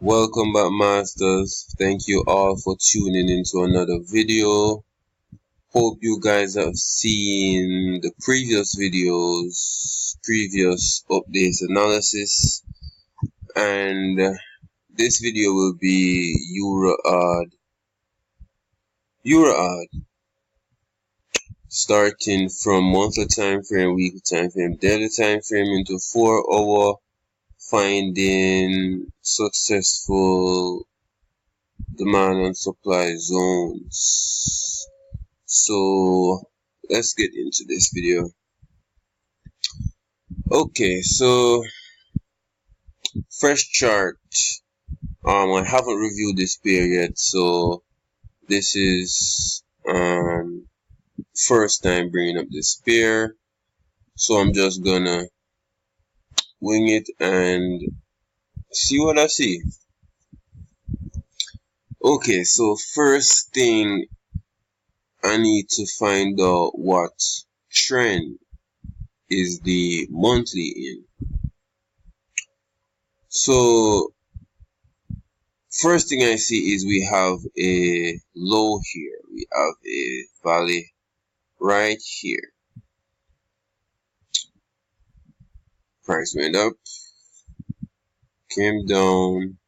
Welcome back, masters. Thank you all for tuning into another video. Hope you guys have seen the previous videos, previous updates, analysis, and this video will be Euro starting from monthly time frame, weekly time frame, daily time frame into 4 hour, finding successful demand and supply zones. So let's get into this video. Okay, so fresh chart. I haven't reviewed this pair yet, so this is first time bringing up this pair. So I'm just gonna wing it and see what I see. Okay, so first thing I need to find out what trend is the monthly in. So first thing I see is we have a low here. We have a valley right here. Price went up, came down,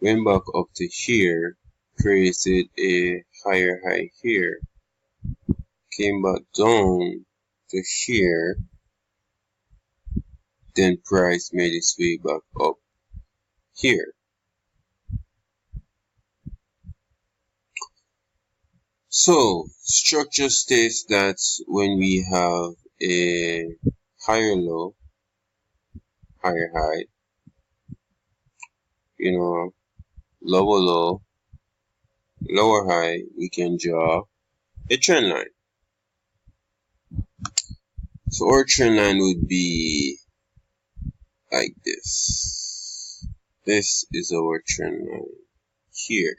went back up to here, created a higher high here, came back down to here, then price made its way back up here. So structure states that when we have a higher low, higher high, lower low, lower high, we can draw a trend line. So our trend line would be like this. This is our trend line here.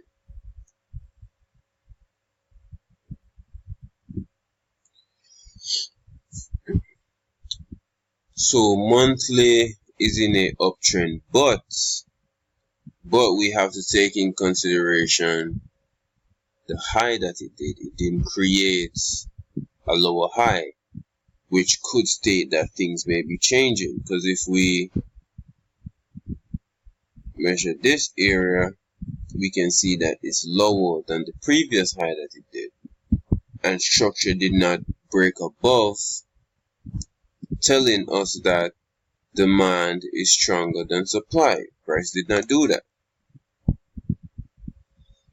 So monthly is in a uptrend, but we have to take in consideration the high that it did. It didn't create a lower high, which could state that things may be changing, because if we measure this area, we can see that it's lower than the previous high that it did, and structure did not break above, telling us that demand is stronger than supply. Price did not do that,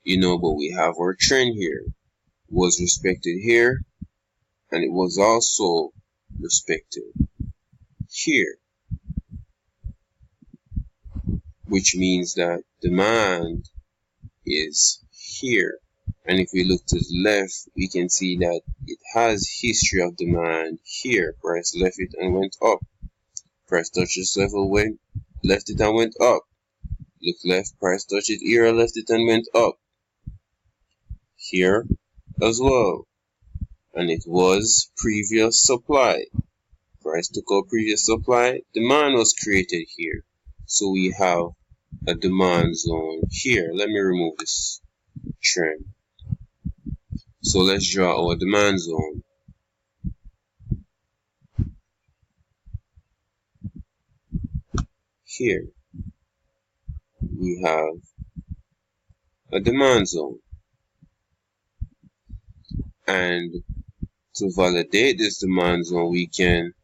but we have our trend here. It was respected here, and it was also respected here, which means that demand is here. And if we look to the left, we can see that it has history of demand here. Price left it and went up. Price touched this level, left it and went up. Look left, price touched it here, left it and went up. Here as well. And it was previous supply. Price took out previous supply. Demand was created here. So we have a demand zone here. Let me remove this trend. So let's draw our demand zone. Here we have a demand zone. And to validate this demand zone, we can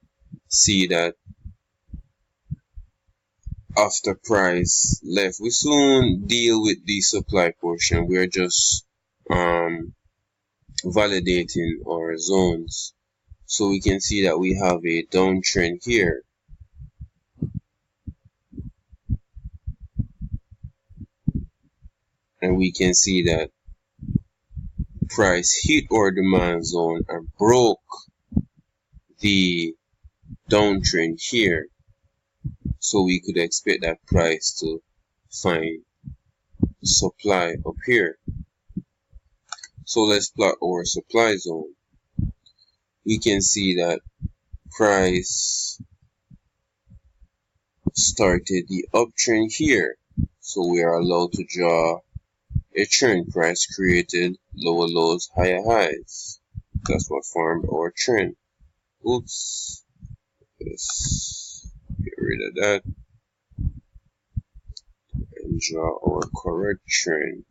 see that after price left, we soon deal with the supply portion. We are just validating our zones. So we can see that we have a downtrend here. And we can see that price hit our demand zone and broke the downtrend here. So we could expect that price to find supply up here. So let's plot our supply zone. We can see that price started the uptrend here. So we are allowed to draw a trend. Price created lower lows, higher highs. That's what formed our trend. Oops. Let's get rid of that and draw our correct trend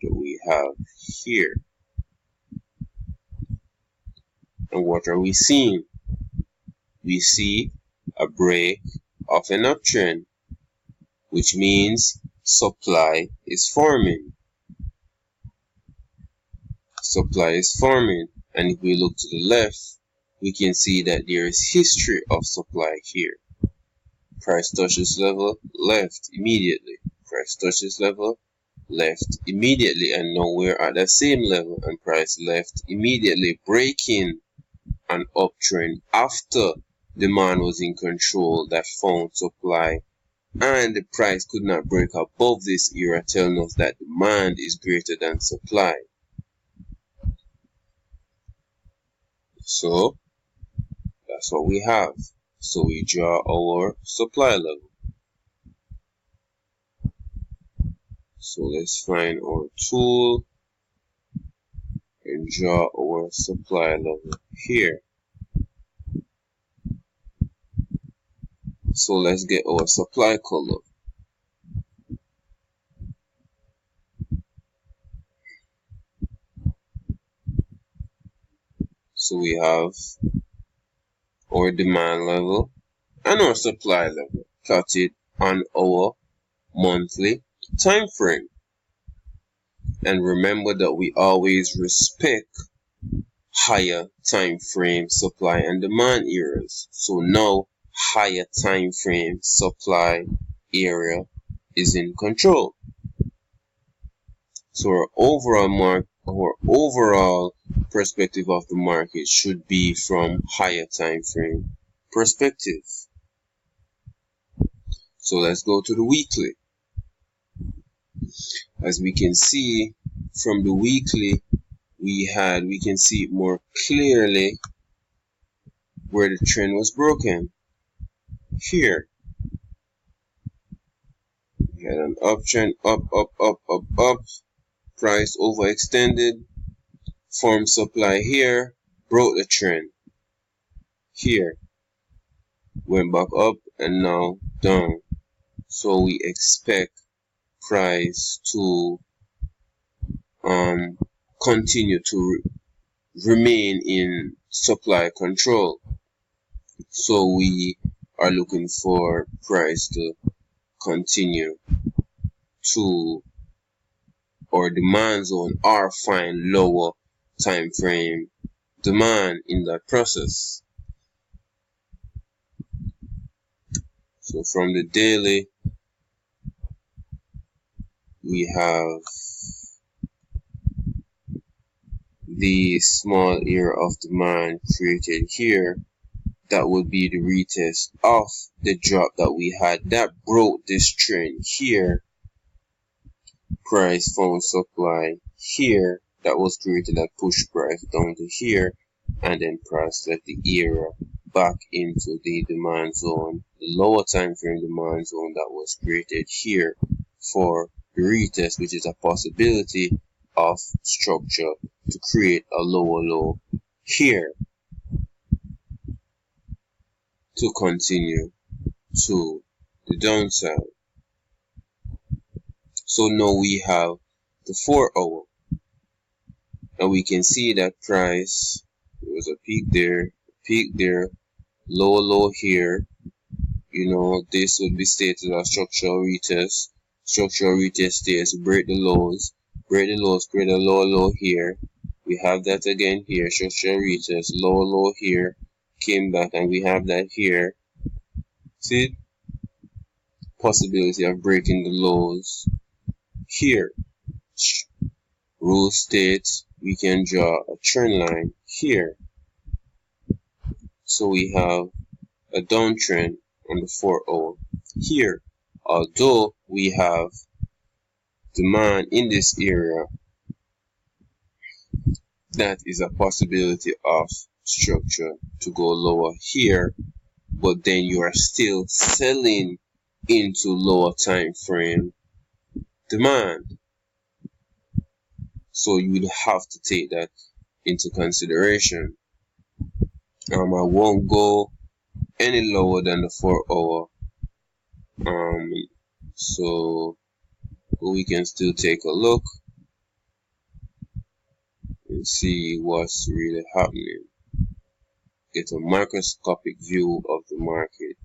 that we have here. And what are we seeing? We see a break of an uptrend, which means supply is forming. Supply is forming, and if we look to the left, we can see that there is history of supply here. Price touches level, left immediately. Price touches level, left immediately, and now we're at the same level, and price left immediately, breaking an uptrend after demand was in control that found supply, and the price could not break above this area, telling us that demand is greater than supply. So that's what we have. So we draw our supply level. So let's find our tool and draw our supply level here. So let's get our supply color. So we have our demand level and our supply level plotted on our monthly time frame. And remember that we always respect higher time frame supply and demand areas. So now higher time frame supply area is in control. So our overall perspective of the market should be from higher time frame perspective. So let's go to the weekly. As we can see from the weekly, we can see more clearly where the trend was broken. Here we had an uptrend, up, price overextended, formed supply here, broke the trend. Here went back up and now down. So we expect price to continue to remain in supply control. So we are looking for price to continue to our demand zone or find lower time frame demand in that process. So from the daily, we have the small area of demand created here. That would be the retest of the drop that we had that broke this trend here. Price found supply here that was created that pushed price down to here, and then price left the area back into the demand zone, the lower time frame demand zone that was created here for the retest, which is a possibility of structure to create a lower low here to continue to the downside. So now we have the 4 hour, and we can see that price, there was a peak there, lower low here. You know, this would be stated as structural retest. Structural retest stays, break the lows, create a lower low here. We have that again here, structural retest, lower low here, came back, and we have that here. See, possibility of breaking the lows here. Rule states we can draw a trend line here. So we have a downtrend on the 4 hour here. Although we have demand in this area, that is a possibility of structure to go lower here but then you are still selling into lower time frame demand. So you would have to take that into consideration. I won't go any lower than the 4 hour. So we can still take a look and see what's really happening. Get a microscopic view of the market,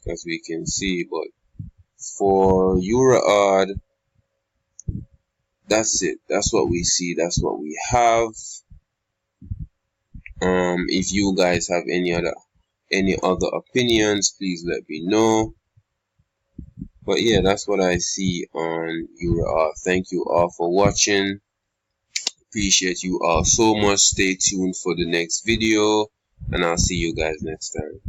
as we can see. But for EuroAuD, that's it. That's what we see. That's what we have. If you guys have any other opinions, please let me know. But yeah, that's what I see on EuroAuD. Thank you all for watching. Appreciate you all so much. Stay tuned for the next video, and I'll see you guys next time.